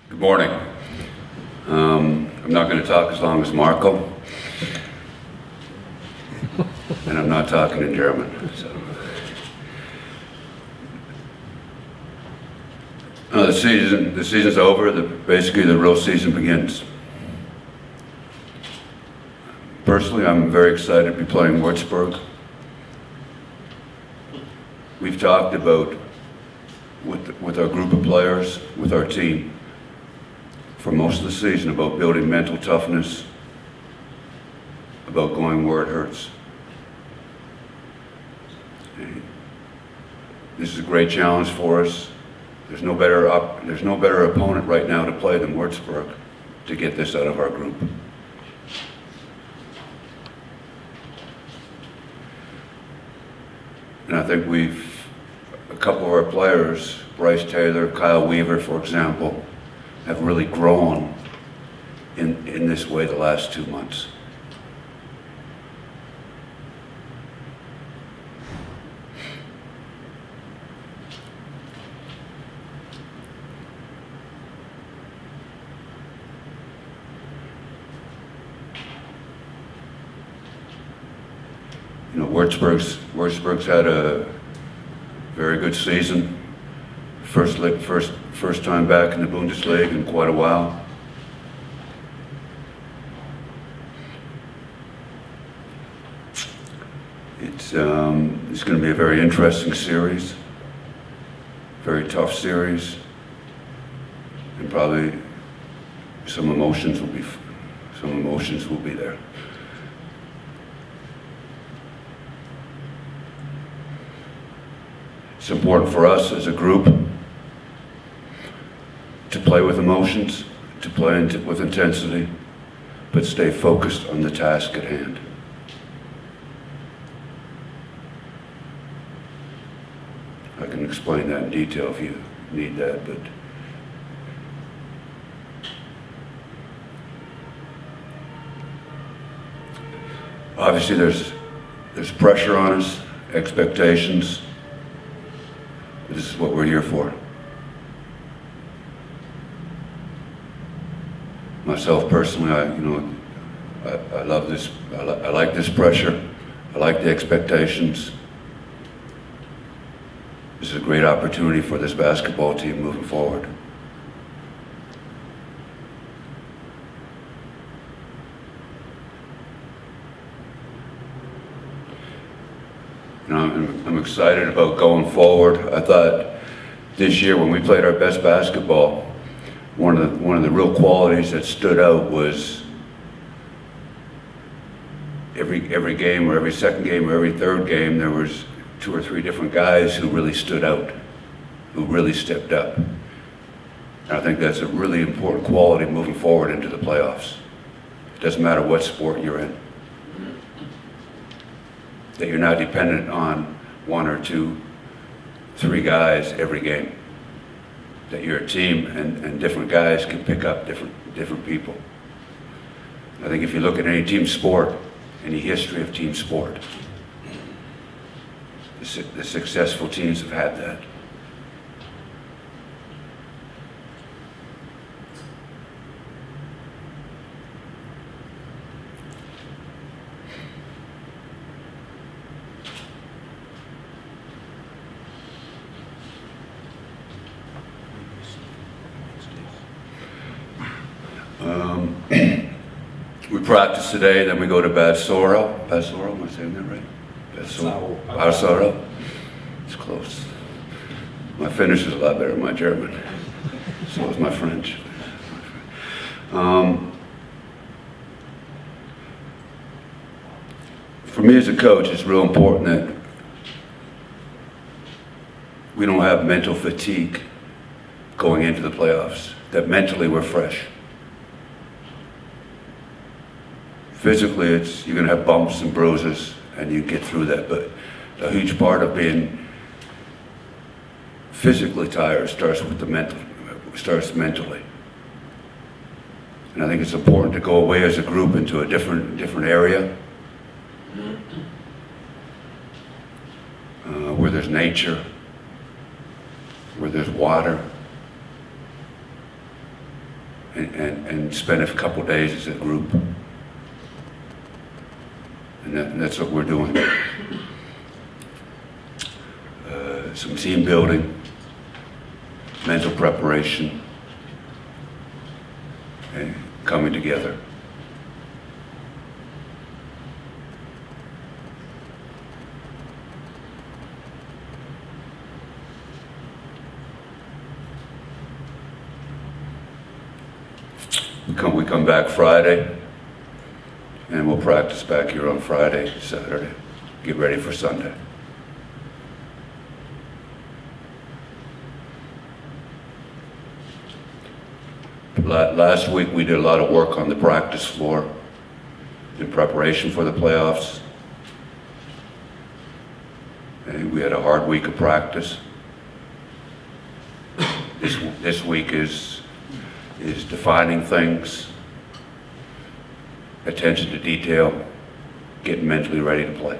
Good morning. I'm not going to talk as long as Marco, and I'm not talking in German. So. The season's over. Basically, the real season begins. Personally, I'm very excited to be playing Würzburg. We've talked about, with our group of players, with our team, for most of the season, about building mental toughness, about going where it hurts. And this is a great challenge for us. There's no better opponent right now to play than Würzburg to get this out of our group. And I think a couple of our players, Bryce Taylor, Kyle Weaver, for example, have really grown in this way the last 2 months. You know, Würzburg's had a very good season. First time back in the Bundesliga in quite a while. It's going to be a very interesting series, very tough series, and probably some emotions will be there. It's important for us as a group to play with emotions, to play with intensity, but stay focused on the task at hand. I can explain that in detail if you need that, but obviously there's pressure on us, expectations. This is what we're here for. Myself personally, I love this. I like this pressure. I like the expectations. This is a great opportunity for this basketball team moving forward. You know, I'm excited about going forward. I thought this year when we played our best basketball, one of the real qualities that stood out was every game, or every second game, or every third game, there was 2 or 3 different guys who really stood out, who really stepped up. And I think that's a really important quality moving forward into the playoffs. It doesn't matter what sport you're in. That you're not dependent on 1 or 2, 3 guys every game. That you're a team and different guys can pick up different people. I think if you look at any team sport, any history of team sport, the successful teams have had that. We practice today, then we go to Bad Sorrow. Bad Sorrow, am I saying that right? Bad Sorrow. It's close. My Finnish is a lot better than my German. So is my French. For me as a coach, it's real important that we don't have mental fatigue going into the playoffs, that mentally we're fresh. Physically, you're going to have bumps and bruises, and you get through that. But a huge part of being physically tired starts mentally. And I think it's important to go away as a group into a different area where there's nature, where there's water, and spend a couple days as a group. And that's what we're doing. Some team building, mental preparation, and coming together. We come back Friday, and we'll practice back here on Friday, Saturday. Get ready for Sunday. Last week we did a lot of work on the practice floor in preparation for the playoffs. And we had a hard week of practice. This week is defining things, attention to detail, getting mentally ready to play.